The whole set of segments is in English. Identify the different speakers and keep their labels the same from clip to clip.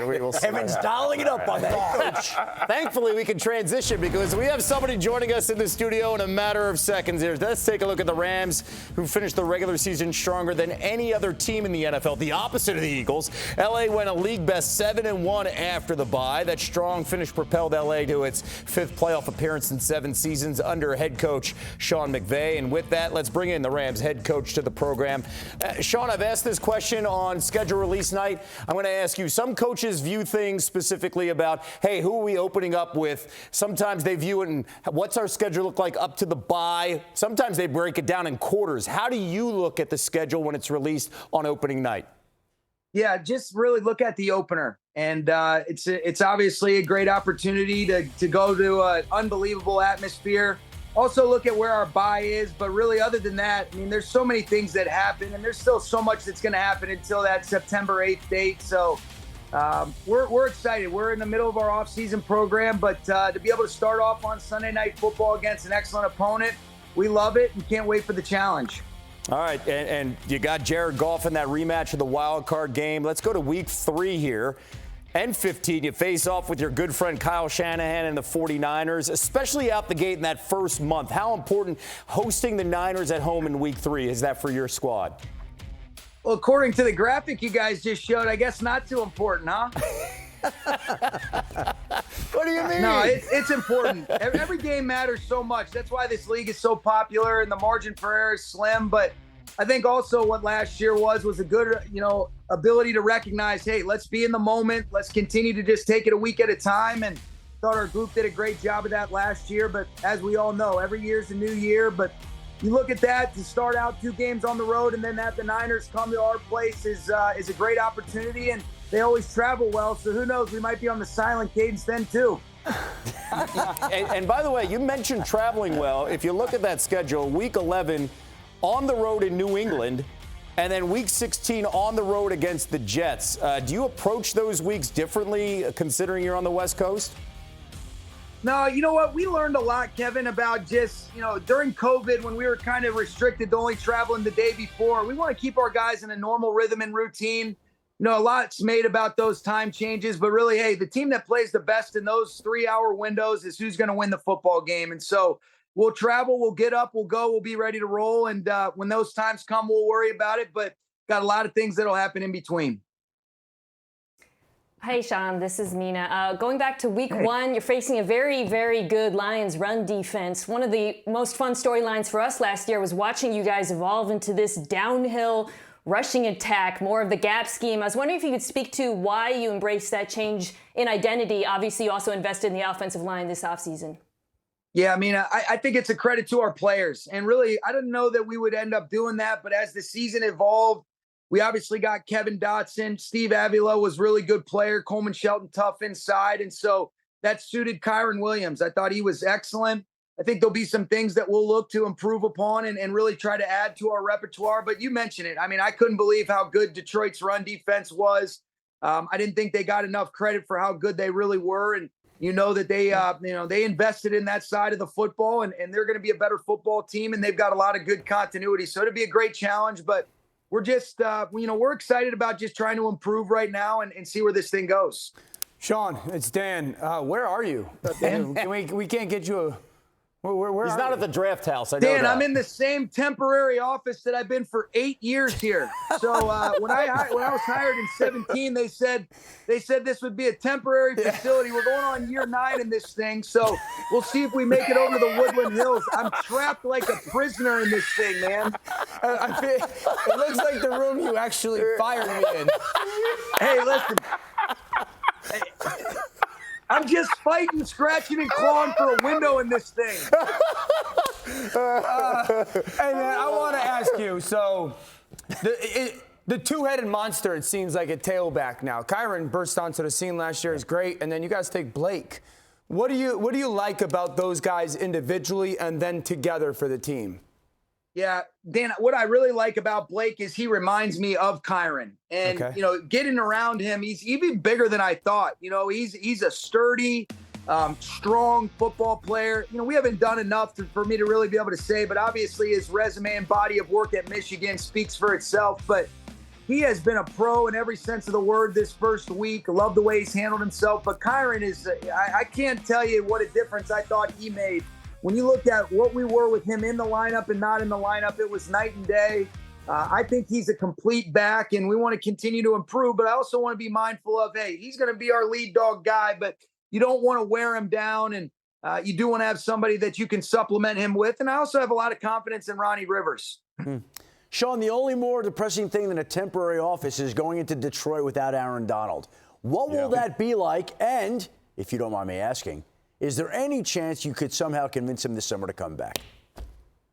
Speaker 1: right, we will see.
Speaker 2: Kevin's dialing it up on that, Coach.
Speaker 1: Thankfully, we can transition because we have somebody joining us in the studio in a matter of seconds here. Let's take a look at the Rams, who finished the regular season stronger than any other team in the NFL, the opposite of the Eagles. L.A. went a league-best 7-1 after the bye. That strong finish propelled L.A. to its 5th playoff appearance in 7 seasons under head coach Sean McVay. And with that, let's bring in the Rams head coach to the program. Sean, I've asked this question on schedule release night. I'm going to ask you, some coaches view things specifically about, hey, who are we opening up with? Sometimes they view it in what's our schedule look like up to the bye. Sometimes they break it down in quarters. How do you look at the schedule when it's released on opening night?
Speaker 3: Yeah, just really look at the opener. And it's obviously a great opportunity to go to an unbelievable atmosphere. Also look at where our bye is, but really other than that, I mean, there's so many things that happen, and there's still so much that's going to happen until that September 8th date. So we're excited. We're in the middle of our off-season program, but to be able to start off on Sunday Night Football against an excellent opponent, we love it and can't wait for the challenge.
Speaker 1: All right, and you got Jared Goff in that rematch of the wild card game. Let's go to week 3 here. And 15, you face off with your good friend Kyle Shanahan and the 49ers, especially out the gate in that first month. How important hosting the Niners at home in week 3 is that for your squad?
Speaker 3: Well, according to the graphic you guys just showed, I guess not too important, huh?
Speaker 1: What do you mean?
Speaker 3: No, it's important. Every game matters so much. That's why this league is so popular and the margin for error is slim. But I think also what last year was a good, ability to recognize, hey, let's be in the moment. Let's continue to just take it a week at a time. And thought our group did a great job of that last year. But as we all know, every year's a new year. But you look at that to start out 2 games on the road and then have the Niners come to our place is a great opportunity. And they always travel well. So who knows? We might be on the silent cadence then too.
Speaker 1: and by the way, you mentioned traveling well. If you look at that schedule, week 11 on the road in New England, and then week 16 on the road against the Jets. Do you approach those weeks differently considering you're on the West Coast?
Speaker 3: No, you know what? We learned a lot, Kevin, about just, during COVID when we were kind of restricted to only traveling the day before. We want to keep our guys in a normal rhythm and routine. A lot's made about those time changes, but really, hey, the team that plays the best in those 3-hour windows is who's going to win the football game. And so we'll travel, we'll get up, we'll go, we'll be ready to roll. And when those times come, we'll worry about it. But got a lot of things that'll happen in between.
Speaker 4: Hey, Sean, this is Mina. Going back to week 1, you're facing a very, very good Lions run defense. One of the most fun storylines for us last year was watching you guys evolve into this downhill rushing attack, more of the gap scheme. I was wondering if you could speak to why you embraced that change in identity. Obviously, you also invested in the offensive line this offseason.
Speaker 3: Yeah, I mean, I think it's a credit to our players. And really, I didn't know that we would end up doing that. But as the season evolved, we obviously got Kevin Dotson. Steve Avila was a really good player. Coleman Shelton tough inside. And so that suited Kyron Williams. I thought he was excellent. I think there'll be some things that we'll look to improve upon and really try to add to our repertoire. But you mentioned it. I mean, I couldn't believe how good Detroit's run defense was. I didn't think they got enough credit for how good they really were. And that they invested in that side of the football, and they're going to be a better football team, and they've got a lot of good continuity. So it'll be a great challenge. But we're just, we're excited about just trying to improve right now and see where this thing goes.
Speaker 2: Sean, it's Dan. Where are you? Dan? We can't get you a... Where
Speaker 1: He's not at the draft house. I know
Speaker 3: Dan,
Speaker 1: that.
Speaker 3: I'm in the same temporary office that I've been for 8 years here. So when I was hired in 2017, they said this would be a temporary facility. We're going on year 9 in this thing, so we'll see if we make it over the Woodland Hills. I'm trapped like a prisoner in this thing, man.
Speaker 2: It looks like the room you actually fired me in.
Speaker 3: Hey, listen. I'm just fighting, scratching, and clawing for a window in this thing.
Speaker 2: Hey, man, I want to ask you, so the two-headed monster, it seems like a tailback now. Kyron burst onto the scene last year, is great, and then you guys take Blake. What do you like about those guys individually and then together for the team?
Speaker 3: Yeah, Dan, what I really like about Blake is he reminds me of Kyron. And, getting around him, he's even bigger than I thought. He's a sturdy, strong football player. We haven't done enough for me to really be able to say, but obviously his resume and body of work at Michigan speaks for itself. But he has been a pro in every sense of the word this first week. Love the way he's handled himself. But Kyren is, I can't tell you what a difference I thought he made. When you look at what we were with him in the lineup and not in the lineup, it was night and day. I think he's a complete back, and we want to continue to improve. But I also want to be mindful of, hey, he's going to be our lead dog guy, but you don't want to wear him down. And you do want to have somebody that you can supplement him with. And I also have a lot of confidence in Ronnie Rivers.
Speaker 5: Sean, the only more depressing thing than a temporary office is going into Detroit without Aaron Donald. What will that be like? And, if you don't mind me asking, is there any chance you could somehow convince him this summer to come back?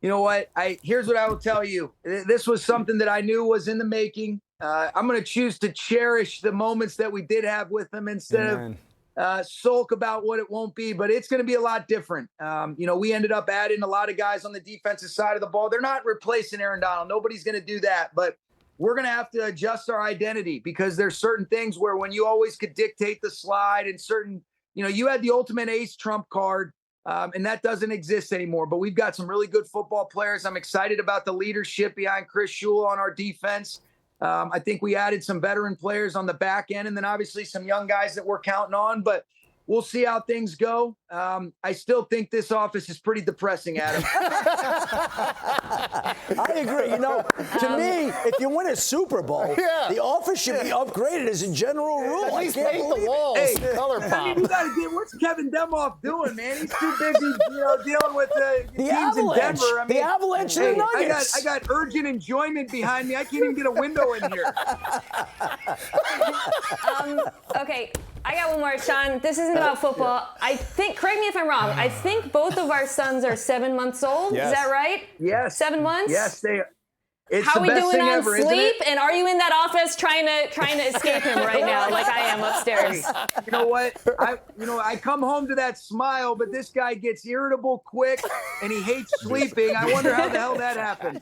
Speaker 3: You know what? Here's what I will tell you. This was something that I knew was in the making. I'm going to choose to cherish the moments that we did have with him instead of sulk about what it won't be. But it's going to be a lot different. We ended up adding a lot of guys on the defensive side of the ball. They're not replacing Aaron Donald. Nobody's going to do that. But we're going to have to adjust our identity because there's certain things where when you always could dictate the slide and certain, you had the ultimate ace trump card. And that doesn't exist anymore. But we've got some really good football players. I'm excited about the leadership behind Chris Shula on our defense. I think we added some veteran players on the back end and then obviously some young guys that we're counting on. But we'll see how things go. I still think this office is pretty depressing, Adam.
Speaker 5: I agree. To me, if you win a Super Bowl, the office should be upgraded as a general rule.
Speaker 1: At least paint the walls, color pop.
Speaker 3: I mean, you gotta get, what's Kevin Demoff doing, man? He's too busy, dealing with the teams
Speaker 5: Avalanche.
Speaker 3: in Denver. I mean,
Speaker 5: The Avalanche and the Nuggets.
Speaker 3: I got urgent enjoyment behind me. I can't even get a window in here.
Speaker 4: Okay, I got one more, Sean. This isn't about football. I think, correct me if I'm wrong, I think both of our sons are 7 months old.
Speaker 1: Yes.
Speaker 4: Is that right?
Speaker 3: Yes.
Speaker 4: 7 months?
Speaker 3: Yes, they are. It's
Speaker 4: How
Speaker 3: the
Speaker 4: are we
Speaker 3: best
Speaker 4: doing
Speaker 3: thing
Speaker 4: on
Speaker 3: ever, isn't
Speaker 4: sleep?
Speaker 3: it?
Speaker 4: And are you in that office trying to escape him right now, like I am upstairs?
Speaker 3: You know what? I come home to that smile, but this guy gets irritable quick, and he hates sleeping. I wonder how the hell that happened.